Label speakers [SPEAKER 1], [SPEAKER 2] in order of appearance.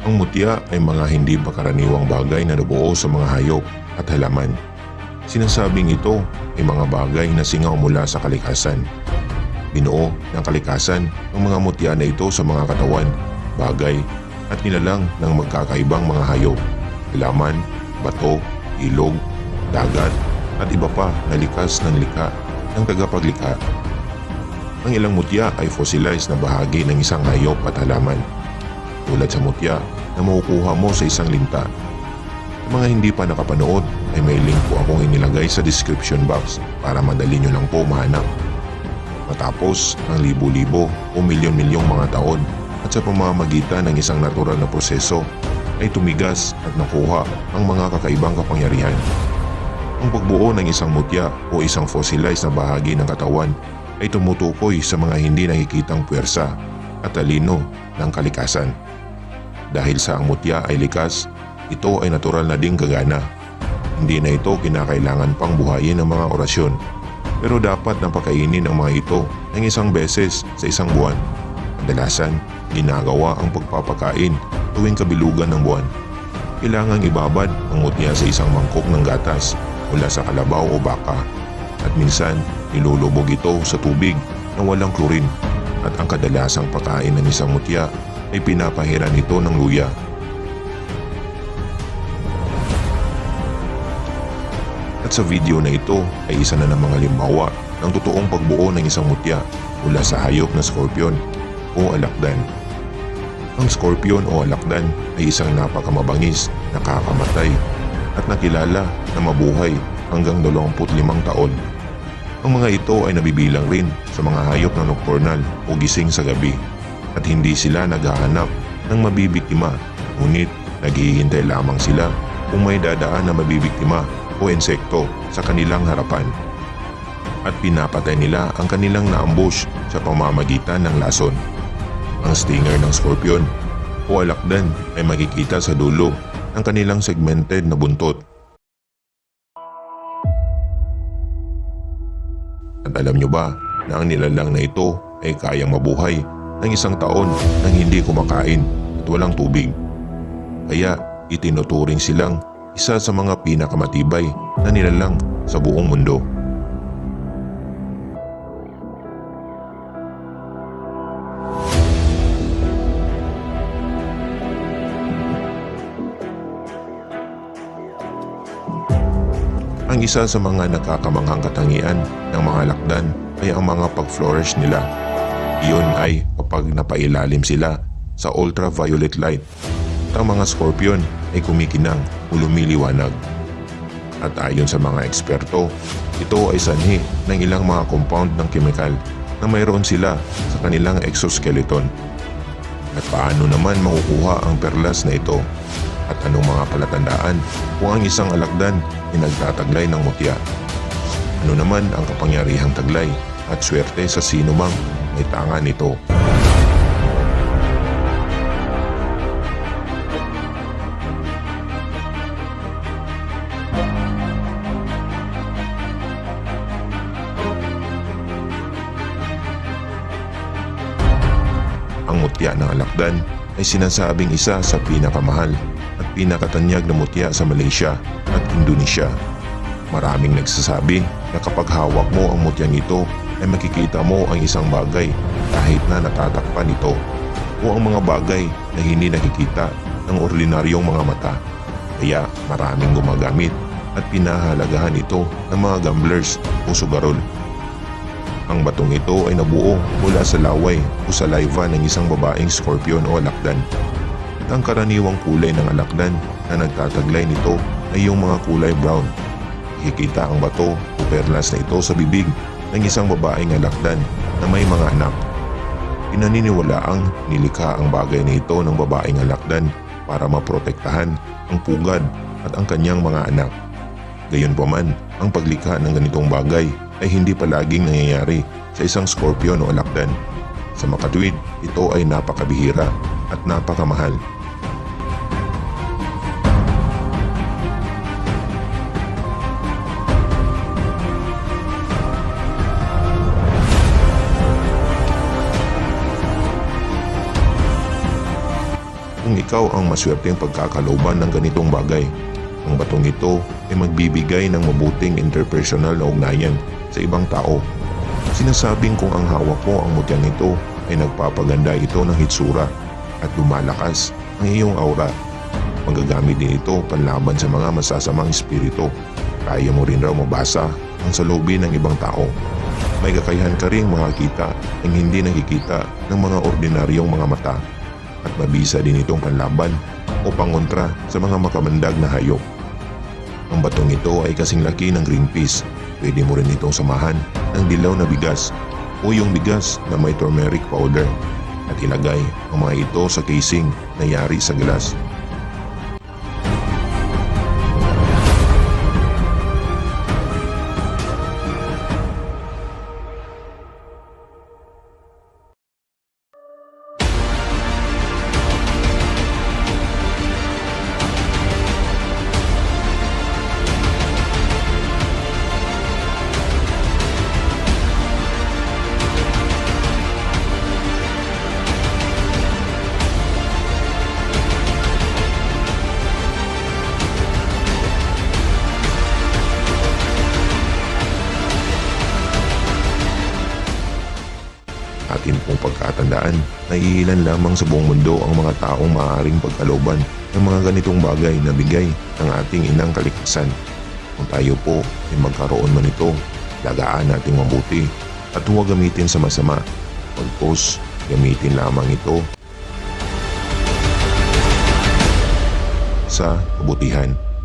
[SPEAKER 1] Ang mutya ay mga hindi karaniwang bagay na nabuo sa mga hayop at halaman. Sinasabing ito ay mga bagay na singaw mula sa kalikasan. Binuo ng kalikasan ang mga mutya na ito sa mga katawan, bagay at nilalang ng magkakaibang mga hayop, halaman, bato, ilog, dagat at iba pa na likas ng likha ng tagapaglikha. Ang ilang mutya ay fossilized na bahagi ng isang hayop at halaman, tulad sa mutya na makukuha mo sa isang linta. Sa mga hindi pa nakapanood ay may link po akong inilagay sa description box para madali nyo lang po mahanap. Matapos ang libo-libo o milyon-milyong mga taon at sa pamamagitan ng isang natural na proseso ay tumigas at nakuha ang mga kakaibang kapangyarihan. Ang pagbuo ng isang mutya o isang fossilized na bahagi ng katawan ay tumutukoy sa mga hindi nakikitang puwersa at talino ng kalikasan. Dahil sa ang mutya ay likas, ito ay natural na ding gagana. Hindi na ito kinakailangan pang buhayin ng mga orasyon, pero dapat napakainin ang mga ito ng isang beses sa isang buwan. Kadalasan, ginagawa ang pagpapakain tuwing kabilugan ng buwan. Kailangang ibabad ang mutya sa isang mangkok ng gatas mula sa kalabaw o baka at minsan nilulubog ito sa tubig na walang klorin at ang kadalasang pagkain ng isang mutya ay pinapahiran ito ng luya. At sa video na ito ay isa na ng mga halimbawa ng totoong pagbuo ng isang mutya mula sa hayop na scorpion o alakdan. Ang scorpion o alakdan ay isang napakamabangis, nakakamatay at nakilala na mabuhay hanggang 25 taon. Ang mga ito ay nabibilang rin sa mga hayop na nocturnal o gising sa gabi at hindi sila naghahanap ng mabibiktima, ngunit naghihintay lamang sila kung may dadaan na mabibiktima o insekto sa kanilang harapan at pinapatay nila ang kanilang naambush sa pamamagitan ng lason. Ang stinger ng scorpion o alakdan ay makikita sa dulo ng kanilang segmented na buntot. At alam nyo ba na ang nilalang na ito ay kayang mabuhay ng isang taon nang hindi kumakain at walang tubig? Kaya itinuturing silang isa sa mga pinakamatibay na nilalang sa buong mundo. Ang isa sa mga nakakamanghang katangian ng mga alakdan ay ang mga pag-flourish nila. Iyon ay kapag napailalim sila sa ultraviolet light. At ang mga scorpion ay kumikinang o lumiliwanag. At ayon sa mga eksperto, ito ay sanhi ng ilang mga compound ng kemikal na mayroon sila sa kanilang exoskeleton. At paano naman makukuha ang perlas na ito? At anong mga palatandaan kung ang isang alakdan ay nagtataglay ng mutya? Ano naman ang kapangyarihang taglay at swerte sa sino mang may tanga nito? Ang mutya ng alakdan ay sinasabing isa sa pinakamahal at pinakatanyag na mutya sa Malaysia at Indonesia. Maraming nagsasabi na kapag hawak mo ang mutyang ito ay makikita mo ang isang bagay kahit na natatakpan ito o ang mga bagay na hindi nakikita ng ordinaryong mga mata. Kaya maraming gumagamit at pinahalagahan ito ng mga gamblers o sugarol. Ang batong ito ay nabuo mula sa laway o saliva ng isang babaeng scorpion o alakdan. Ang karaniwang kulay ng alakdan na nagtataglay nito ay yung mga kulay brown. Hikita ang bato o perlas na ito sa bibig ng isang babaeng alakdan na may mga anak. Pinaniniwalaang nilikha ang bagay na ito ng babaeng alakdan para maprotektahan ang pugad at ang kanyang mga anak. Gayunpaman, ang paglikha ng ganitong bagay ay hindi palaging nangyayari sa isang scorpion o alakdan. Sa makatuwid, ito ay napakabihira at napakamahal. Kung ikaw ang maswerteng pagkakalooban ng ganitong bagay. Ang batong ito ay magbibigay ng mabuting interpersonal na ugnayan sa ibang tao. Sinasabing kung ang hawak mo ang mutyang ito ay nagpapaganda ito ng hitsura at lumalakas ang iyong aura. Magagamit din ito panlaban sa mga masasamang espiritu. Kaya mo rin raw mabasa ang saloobin ng ibang tao. May kakayahan ka ring makakita ang hindi nakikita ng mga ordinaryong mga mata at mabisa din itong panlaban o pangontra sa mga makamandag na hayop. Ang batong ito ay kasing laki ng green peas. Pwede mo rin itong samahan ng dilaw na bigas o yung bigas na may turmeric powder at ilagay ang mga ito sa casing na yari sa glass. Atin pong pagkatandaan na iilan lamang sa buong mundo ang mga taong maaaring pagkalooban ng mga ganitong bagay na bigay ng ating inang kalikasan. Kung tayo po ay magkaroon man ito, lagaan nating mabuti at huwag gamitin sa masama. Pagpos, gamitin lamang ito sa kabutihan.